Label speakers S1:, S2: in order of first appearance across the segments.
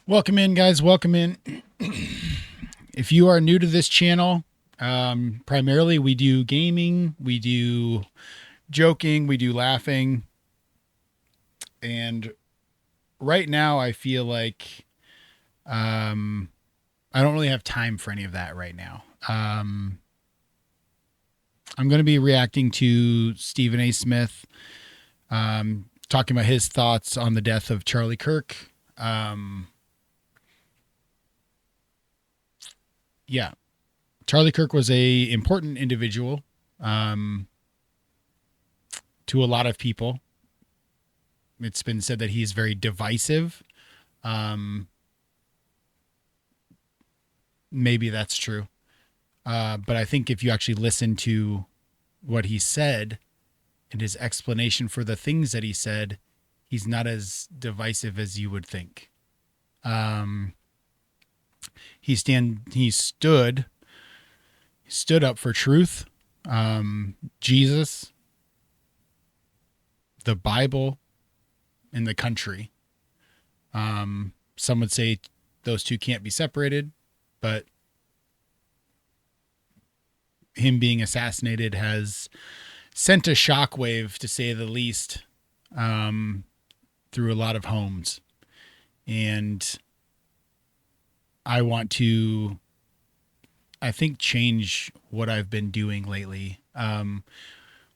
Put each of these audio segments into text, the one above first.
S1: Welcome in, guys. Welcome in. If you are new to this channel, primarily we do gaming, we do joking, we do laughing. And right now I feel like I don't really have time for any of that right now. I'm going to be reacting to Stephen A. Smith, talking about his thoughts on the death of Charlie Kirk. Yeah, Charlie Kirk was a important individual to a lot of people. It's been said that he's very divisive. Maybe that's true. But I think if you actually listen to what he said and his explanation for the things that he said, he's not as divisive as you would think. He stood up for truth, Jesus, the Bible, and the country. Some would say those two can't be separated, but him being assassinated has sent a shockwave, to say the least, through a lot of homes. And I want to, I think, change what I've been doing lately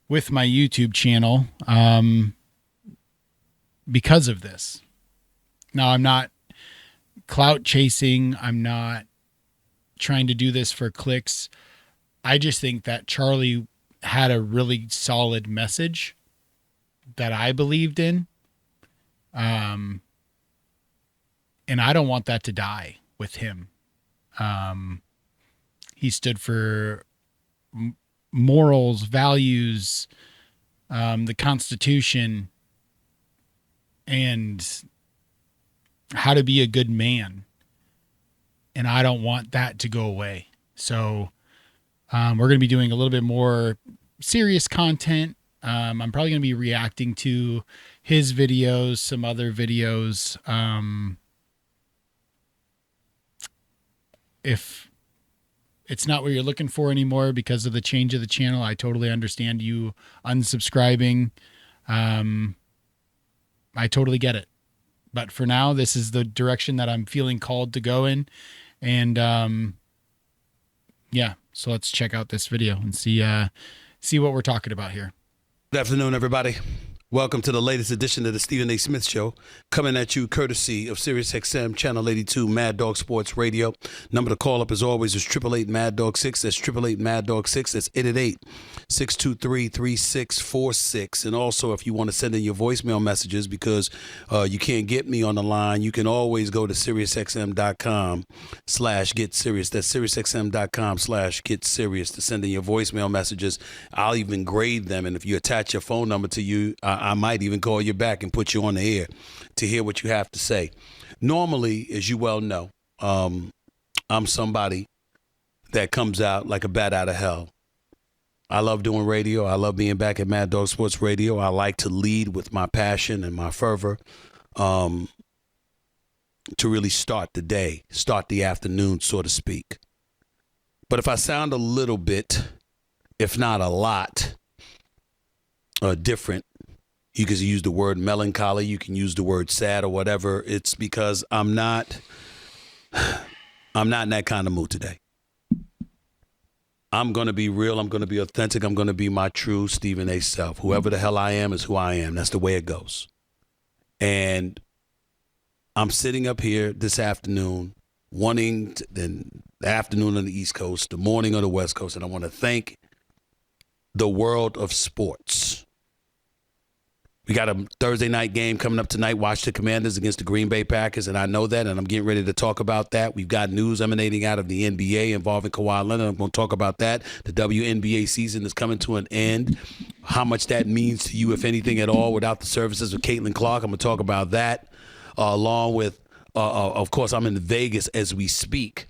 S1: with my YouTube channel because of this. Now, I'm not clout chasing. I'm not trying to do this for clicks. I just think that Charlie had a really solid message that I believed in. And I don't want that to die with him. He stood for morals, values, the Constitution, and how to be a good man. And I don't want that to go away. So we're going to be doing a little bit more serious content. I'm probably going to be reacting to his videos, some other videos. If it's not what you're looking for anymore because of the change of the channel, I totally understand you unsubscribing. I totally get it. But for now, this is the direction that I'm feeling called to go in. And yeah, so let's check out this video and see what we're talking about here.
S2: Good afternoon, everybody. Welcome to the latest edition of the Stephen A. Smith Show, coming at you courtesy of SiriusXM Channel 82 Mad Dog Sports Radio. Number to call up, as always, is 888 Mad Dog 6. That's 888 Mad Dog 6. That's 888-623-3646. And also, if you want to send in your voicemail messages because you can't get me on the line, you can always go to SiriusXM.com/GetSerious. That's SiriusXM.com/GetSerious to send in your voicemail messages. I'll even grade them. And if you attach your phone number to you, I might even call you back and put you on the air to hear what you have to say. Normally, as you well know, I'm somebody that comes out like a bat out of hell. I love doing radio. I love being back at Mad Dog Sports Radio. I like to lead with my passion and my fervor to really start the day, start the afternoon, so to speak. But if I sound a little bit, if not a lot, different, you can use the word melancholy, you can use the word sad or whatever. It's because I'm not in that kind of mood today. I'm going to be real. I'm going to be authentic. I'm going to be my true Stephen A. self. Whoever the hell I am is who I am. That's the way it goes. And I'm sitting up here this afternoon, the afternoon on the East Coast, the morning on the West Coast, and I want to thank the world of sports. We got a Thursday night game coming up tonight, Washington Commanders against the Green Bay Packers, and I know that, and I'm getting ready to talk about that. We've got news emanating out of the NBA involving Kawhi Leonard. I'm going to talk about that. The WNBA season is coming to an end. How much that means to you, if anything at all, without the services of Caitlin Clark. I'm going to talk about that, along with, of course, I'm in Vegas as we speak,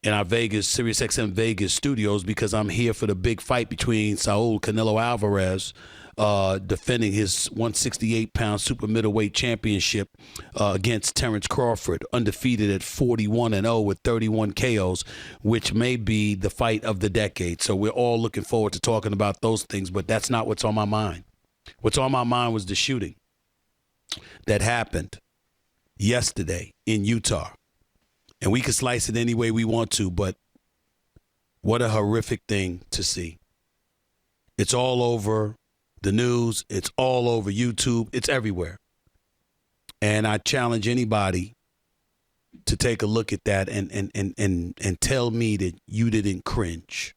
S2: in our SiriusXM Vegas studios, because I'm here for the big fight between Saul Canelo Alvarez defending his 168-pound super middleweight championship against Terrence Crawford, undefeated at 41-0 with 31 KOs, which may be the fight of the decade. So we're all looking forward to talking about those things, but that's not what's on my mind. What's on my mind was the shooting that happened yesterday in Utah. And we can slice it any way we want to, but what a horrific thing to see. It's all over the news. It's all over YouTube. It's everywhere. And I challenge anybody to take a look at that and tell me that you didn't cringe.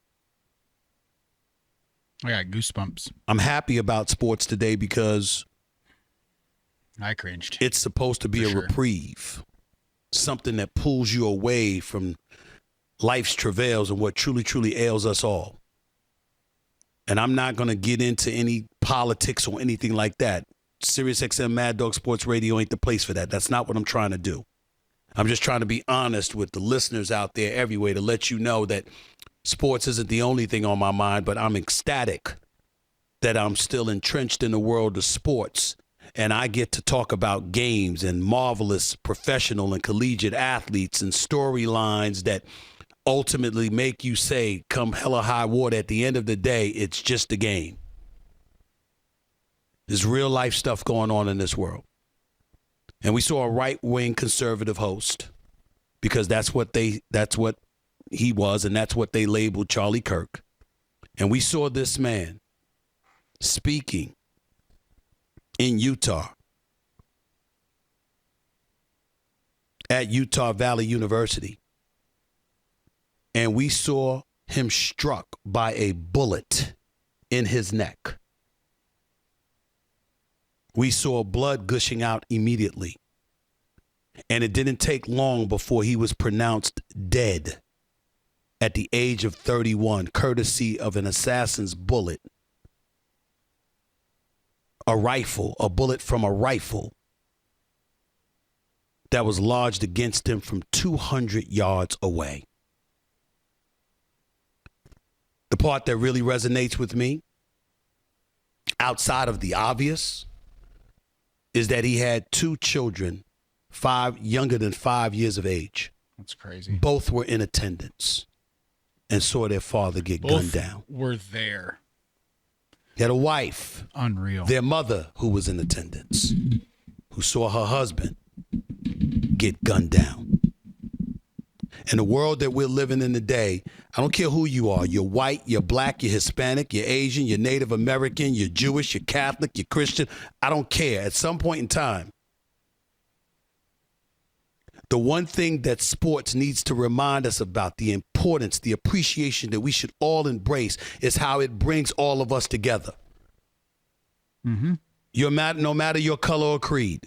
S1: I got goosebumps.
S2: I'm happy about sports today because
S1: I cringed.
S2: it's supposed to be a reprieve, something that pulls you away from life's travails and what truly, truly ails us all. And I'm not going to get into any politics or anything like that. SiriusXM Mad Dog Sports Radio ain't the place for that. That's not what I'm trying to do. I'm just trying to be honest with the listeners out there everywhere to let you know that sports isn't the only thing on my mind, but I'm ecstatic that I'm still entrenched in the world of sports. And I get to talk about games and marvelous professional and collegiate athletes and storylines that ultimately make you say, come hell or high water, at the end of the day, it's just a game. There's real life stuff going on in this world. And we saw a right-wing conservative host, because that's what he was, and that's what they labeled Charlie Kirk. And we saw this man speaking in Utah at Utah Valley University. And we saw him struck by a bullet in his neck. We saw blood gushing out immediately. And it didn't take long before he was pronounced dead at the age of 31, courtesy of an assassin's bullet. A bullet from a rifle that was lodged against him from 200 yards away. The part that really resonates with me, outside of the obvious, is that he had two children, younger than 5 years of age.
S1: That's crazy.
S2: Both were in attendance and saw their father get gunned down.
S1: Were there.
S2: He had a wife,
S1: unreal,
S2: their mother, who was in attendance, who saw her husband get gunned down. In the world that we're living in today, I don't care who you are. You're white, you're black, you're Hispanic, you're Asian, you're Native American, you're Jewish, you're Catholic, you're Christian. I don't care. At some point in time, the one thing that sports needs to remind us about, the importance, the appreciation that we should all embrace, is how it brings all of us together.
S1: Mm-hmm.
S2: No matter your color or creed,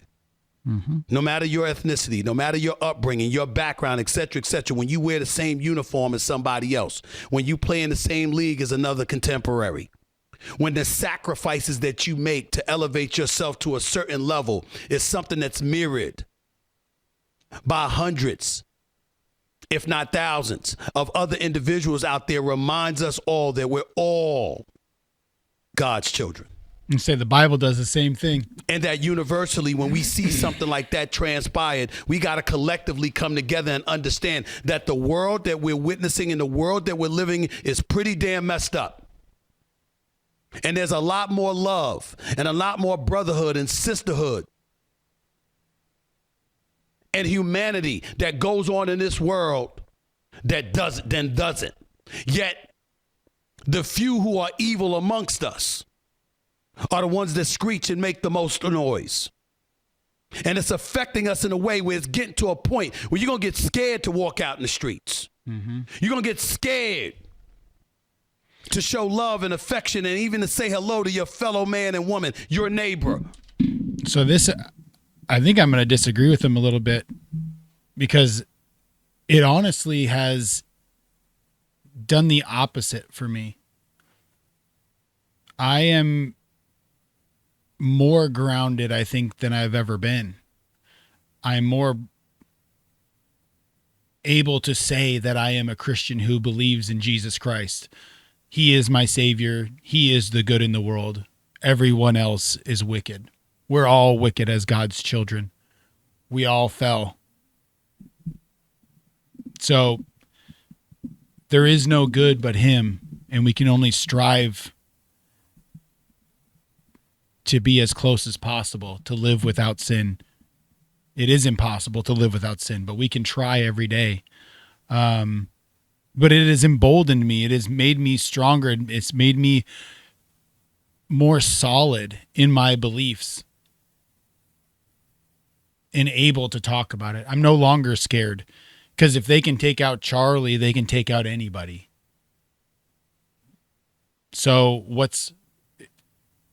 S2: mm-hmm, no matter your ethnicity, no matter your upbringing, your background, et cetera, when you wear the same uniform as somebody else, when you play in the same league as another contemporary, when the sacrifices that you make to elevate yourself to a certain level is something that's mirrored by hundreds, if not thousands, of other individuals out there, reminds us all that we're all God's children.
S1: You say the Bible does the same thing.
S2: And that universally, when we see something like that transpired, we got to collectively come together and understand that the world that we're witnessing and the world that we're living is pretty damn messed up. And there's a lot more love and a lot more brotherhood and sisterhood and humanity that goes on in this world that doesn't. Yet, the few who are evil amongst us are the ones that screech and make the most noise. And it's affecting us in a way where it's getting to a point where you're going to get scared to walk out in the streets. Mm-hmm. You're going to get scared to show love and affection and even to say hello to your fellow man and woman, your neighbor.
S1: So I think I'm going to disagree with him a little bit, because it honestly has done the opposite for me. I am more grounded, I think, than I've ever been. I'm more able to say that I am a Christian who believes in Jesus Christ. He is my Savior. He is the good in the world. everyone else is wicked. We're all wicked as God's children. We all fell. So there is no good but him, and we can only strive to be as close as possible, to live without sin. It is impossible to live without sin, but we can try every day. But it has emboldened me. It has made me stronger. It's made me more solid in my beliefs and able to talk about it. I'm no longer scared, because if they can take out Charlie, they can take out anybody. So what's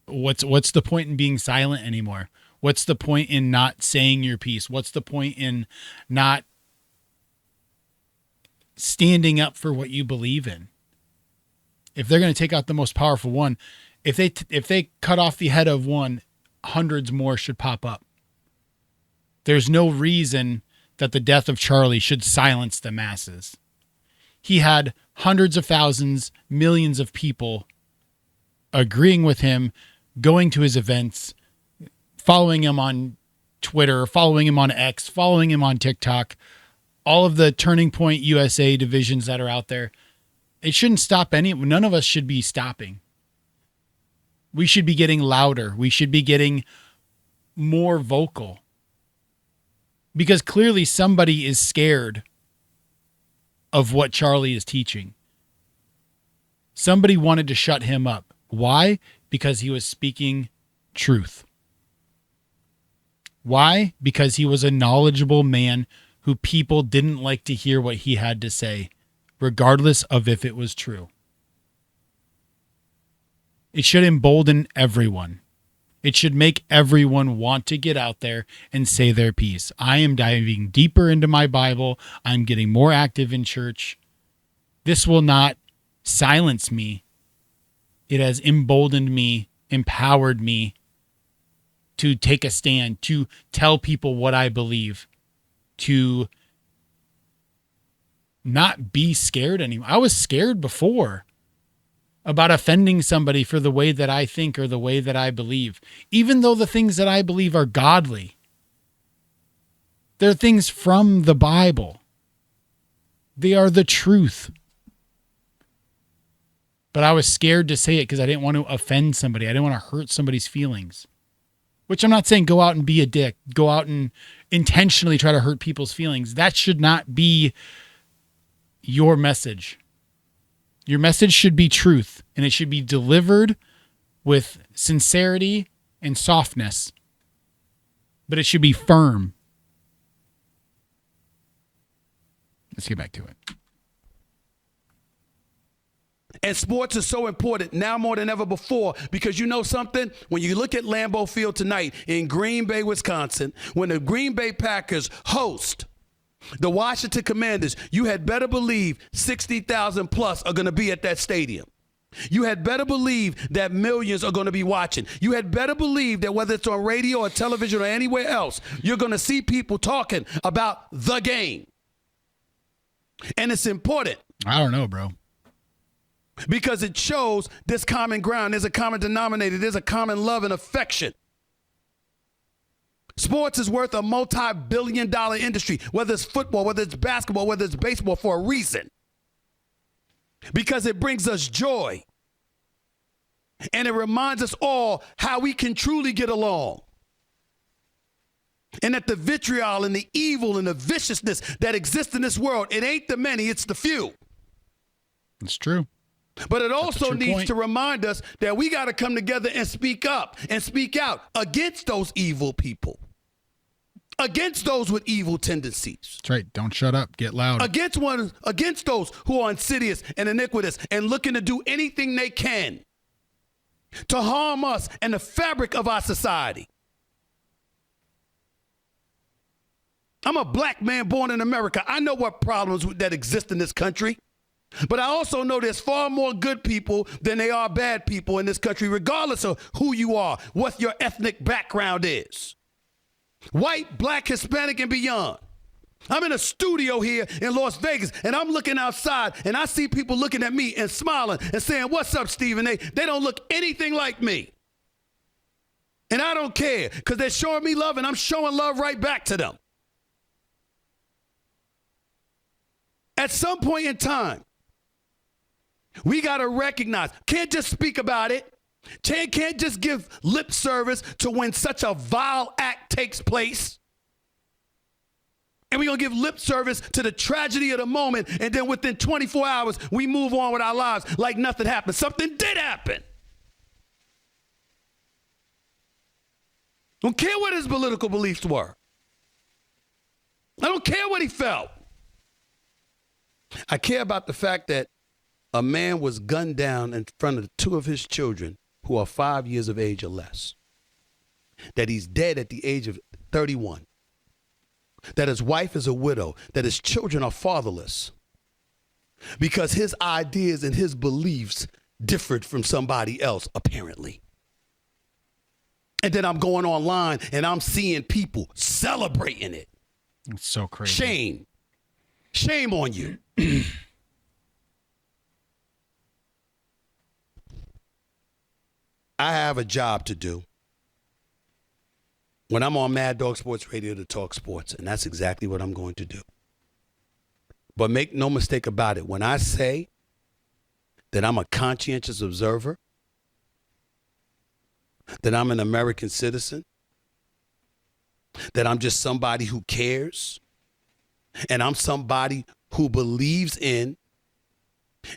S1: the point in being silent anymore? What's the point in not saying your piece? What's the point in not standing up for what you believe in? If they're going to take out the most powerful one, if they cut off the head of one, hundreds more should pop up. There's no reason that the death of Charlie should silence the masses. He had hundreds of thousands, millions of people agreeing with him, going to his events, following him on Twitter, following him on X, following him on TikTok, all of the Turning Point USA divisions that are out there. It shouldn't stop none of us should be stopping. We should be getting louder. We should be getting more vocal. Because clearly somebody is scared of what Charlie is teaching. Somebody wanted to shut him up. Why? Because he was speaking truth. Why? Because he was a knowledgeable man who people didn't like to hear what he had to say, regardless of if it was true. It should embolden everyone. It should make everyone want to get out there and say their piece. I am diving deeper into my Bible. I'm getting more active in church. This will not silence me. It has emboldened me, empowered me to take a stand, to tell people what I believe, to not be scared anymore. I was scared before about offending somebody for the way that I think or the way that I believe, even though the things that I believe are godly. They're things from the Bible. They are the truth. But I was scared to say it because I didn't want to offend somebody. I didn't want to hurt somebody's feelings. Which I'm not saying go out and be a dick. Go out and intentionally try to hurt people's feelings. That should not be your message. Your message should be truth, and it should be delivered with sincerity and softness. But it should be firm. Let's get back to it.
S2: And sports is so important now more than ever before, because you know something? When you look at Lambeau Field tonight in Green Bay, Wisconsin, when the Green Bay Packers host the Washington Commanders, you had better believe 60,000 plus are going to be at that stadium. You had better believe that millions are going to be watching. You had better believe that whether it's on radio or television or anywhere else, you're going to see people talking about the game. And it's important.
S1: I don't know, bro.
S2: Because it shows this common ground. There's a common denominator. There's a common love and affection. Sports is worth a multi-billion-dollar industry, whether it's football, whether it's basketball, whether it's baseball, for a reason. Because it brings us joy. And it reminds us all how we can truly get along. And that the vitriol and the evil and the viciousness that exists in this world, it ain't the many, it's the few.
S1: It's true.
S2: But it also needs to remind us that we got to come together and speak up and speak out against those evil people, against those with evil tendencies.
S1: That's right. Don't shut up. Get loud.
S2: Against those who are insidious and iniquitous and looking to do anything they can to harm us and the fabric of our society. I'm a black man born in America. I know what problems that exist in this country. But I also know there's far more good people than there are bad people in this country, regardless of who you are, what your ethnic background is. White, black, Hispanic, and beyond. I'm in a studio here in Las Vegas, and I'm looking outside, and I see people looking at me and smiling and saying, "What's up, Stephen A?" They don't look anything like me. And I don't care because they're showing me love and I'm showing love right back to them. At some point in time, we got to recognize, can't just speak about it. Can't just give lip service to when such a vile act takes place. And we're going to give lip service to the tragedy of the moment. And then within 24 hours, we move on with our lives like nothing happened. Something did happen. Don't care what his political beliefs were. I don't care what he felt. I care about the fact that a man was gunned down in front of two of his children who are 5 years of age or less. That he's dead at the age of 31. That his wife is a widow. That his children are fatherless. Because his ideas and his beliefs differed from somebody else, apparently. And then I'm going online and I'm seeing people celebrating it.
S1: It's so crazy.
S2: Shame. Shame on you. I have a job to do when I'm on Mad Dog Sports Radio to talk sports, and that's exactly what I'm going to do. But make no mistake about it. When I say that I'm a conscientious observer, that I'm an American citizen, that I'm just somebody who cares, and I'm somebody who believes in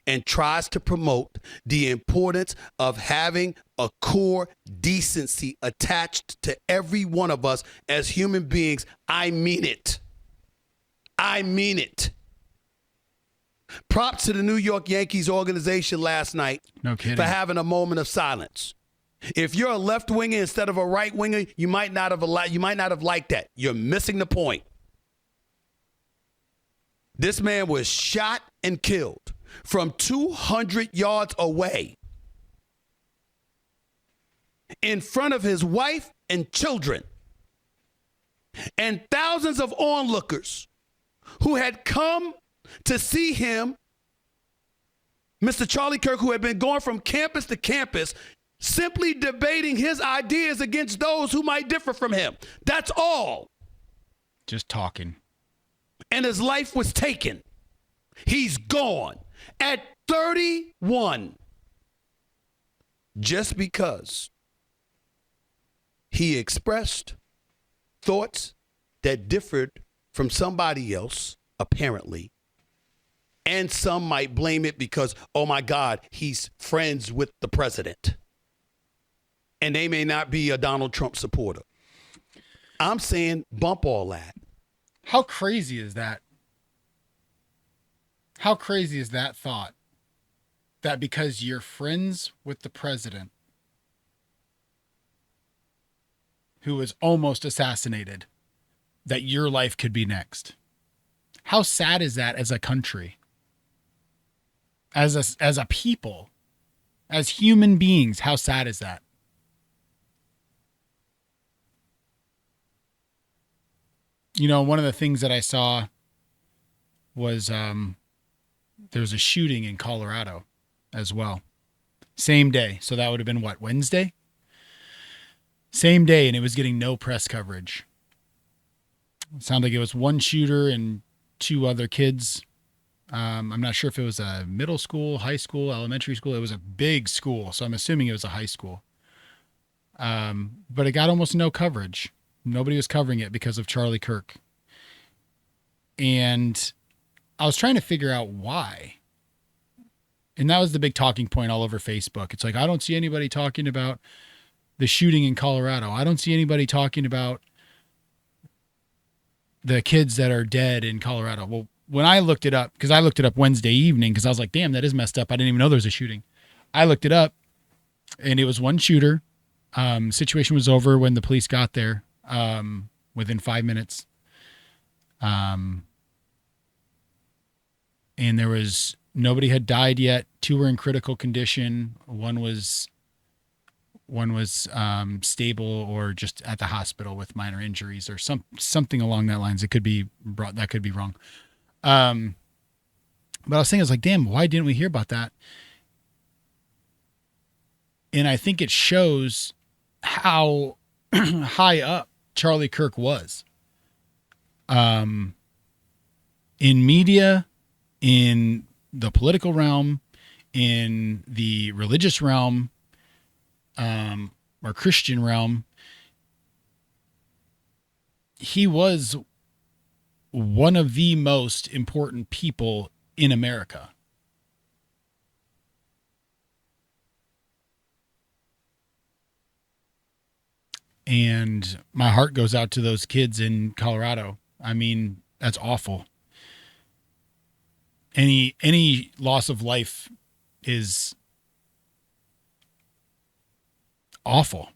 S2: and tries to promote the importance of having a core decency attached to every one of us as human beings, I mean it. I mean it. Props to the New York Yankees organization last night for having a moment of silence. If you're a left winger instead of a right winger, you might not have liked that. You're missing the point. This man was shot and killed from 200 yards away in front of his wife and children and thousands of onlookers who had come to see him, Mr. Charlie Kirk, who had been going from campus to campus, simply debating his ideas against those who might differ from him. That's all.
S1: Just talking.
S2: And his life was taken. He's gone at 31 just because he expressed thoughts that differed from somebody else, apparently. And some might blame it because, oh my God, he's friends with the president. And they may not be a Donald Trump supporter. I'm saying bump all that.
S1: How crazy is that? How crazy is that thought? That because you're friends with the president who was almost assassinated, that your life could be next. How sad is that as a country? As a people? As human beings, how sad is that? You know, one of the things that I saw was there was a shooting in Colorado as well. Same day. So that would have been what, Wednesday? Same day, and it was getting no press coverage. It sounded like it was one shooter and two other kids. I'm not sure if it was a middle school, high school, elementary school. It was a big school, so I'm assuming it was a high school. But it got almost no coverage. Nobody was covering it because of Charlie Kirk. And I was trying to figure out why. And that was the big talking point all over Facebook. It's like, I don't see anybody talking about the shooting in Colorado. I don't see anybody talking about the kids that are dead in Colorado. Well, when I looked it up, because I looked it up Wednesday evening, because I was like, damn, that is messed up. I didn't even know there was a shooting. I looked it up, and it was one shooter. Situation was over when the police got there within 5 minutes. And there was nobody had died yet. Two were in critical condition. One was stable or just at the hospital with minor injuries or something along that lines. It could be that could be wrong. But I was thinking, I was like, damn, why didn't we hear about that? And I think it shows how high up Charlie Kirk was. In media, in the political realm, in the religious realm, or Christian realm, he was one of the most important people in America. And my heart goes out to those kids in Colorado. I mean, that's awful. Any loss of life is awful.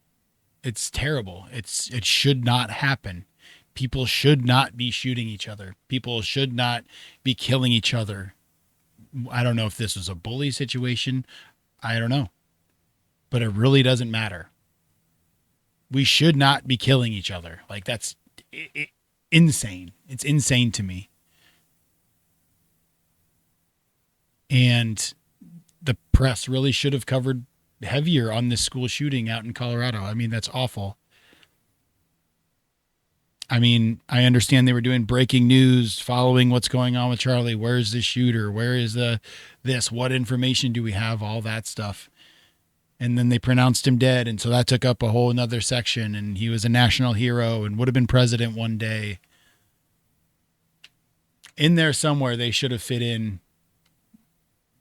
S1: It's terrible. It should not happen. People should not be shooting each other. People should not be killing each other. I don't know if this was a bully situation. I don't know. But it really doesn't matter. We should not be killing each other. Like, that's insane. It's insane to me. And the press really should have covered heavier on this school shooting out in Colorado. I mean, that's awful. I mean, I understand they were doing breaking news, following what's going on with Charlie. Where's the shooter? Where is this? What information do we have? All that stuff. And then they pronounced him dead. And so that took up a whole another section. And he was a national hero and would have been president one day. In there somewhere, they should have fit in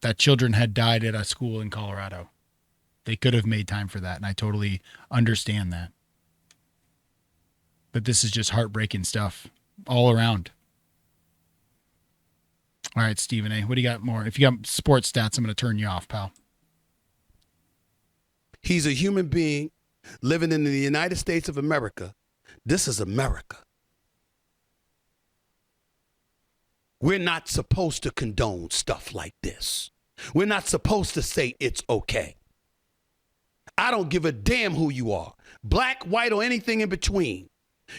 S1: that children had died at a school in Colorado. They could have made time for that. And I totally understand that. But this is just heartbreaking stuff all around. All right, Stephen A., what do you got more? If you got sports stats, I'm going to turn you off, pal.
S2: He's a human being living in the United States of America. This is America. We're not supposed to condone stuff like this. We're not supposed to say it's okay. I don't give a damn who you are, black, white, or anything in between.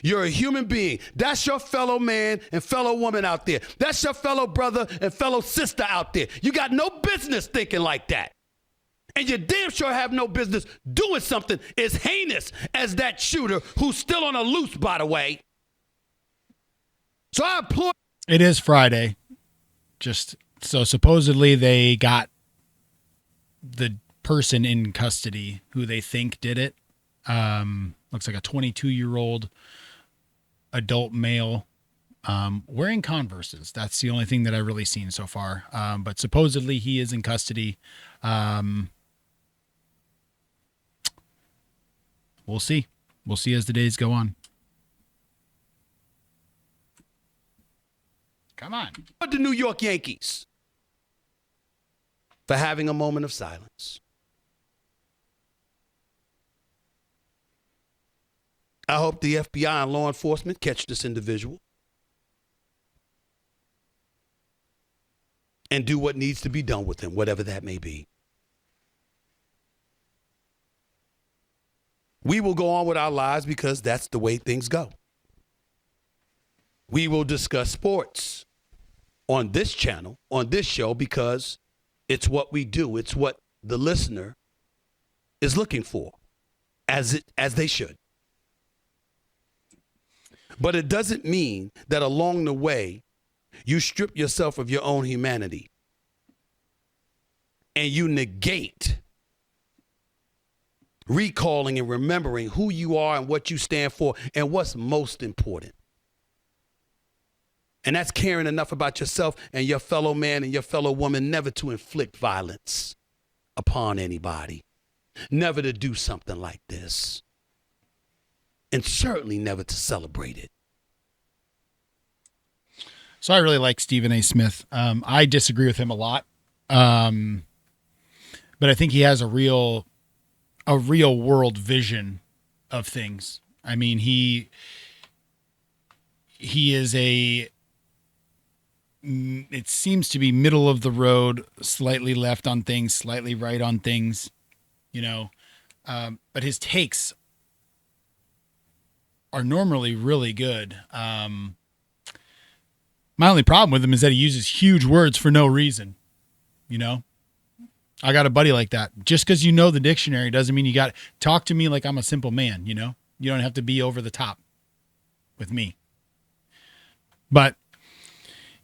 S2: You're a human being. That's your fellow man and fellow woman out there. That's your fellow brother and fellow sister out there. You got no business thinking like that. And you damn sure have no business doing something as heinous as that shooter who's still on a loose, by the way. So I applaud.
S1: It is Friday. Just so supposedly they got the person in custody who they think did it. Looks like a 22-year-old adult male wearing Converses. That's the only thing that I've really seen so far. But supposedly he is in custody. We'll see. We'll see as the days go on. Come on.
S2: The New York Yankees for having a moment of silence. I hope the FBI and law enforcement catch this individual and do what needs to be done with him, whatever that may be. We will go on with our lives because that's the way things go. We will discuss sports on this channel, on this show, because it's what we do. It's what the listener is looking for, as they should. But it doesn't mean that along the way, you strip yourself of your own humanity and you negate recalling and remembering who you are and what you stand for and what's most important. And that's caring enough about yourself and your fellow man and your fellow woman never to inflict violence upon anybody, never to do something like this, and certainly never to celebrate it.
S1: So I really like Stephen A. Smith. I disagree with him a lot, but I think he has a real world vision of things. I mean, he is it seems to be middle of the road, slightly left on things, slightly right on things, but his takes are normally really good. My only problem with him is that he uses huge words for no reason. I got a buddy like that. Just because you know the dictionary doesn't mean you got to talk to me like I'm a simple man, You don't have to be over the top with me. But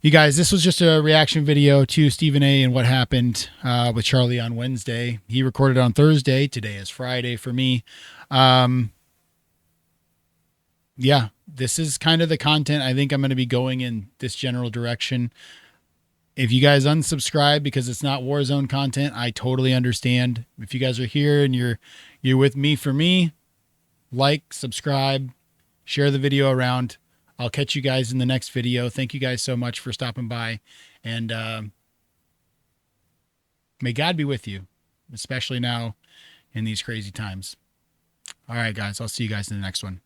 S1: you guys, this was just a reaction video to Stephen A. and what happened with Charlie on Wednesday. He recorded on Thursday. Today is Friday for me. Yeah, this is kind of the content. I think I'm going to be going in this general direction. If you guys unsubscribe because it's not Warzone content, I totally understand. If you guys are here and you're with me for me, like, subscribe, share the video around. I'll catch you guys in the next video. Thank you guys so much for stopping by, and may God be with you, especially now in these crazy times. All right, guys, I'll see you guys in the next one.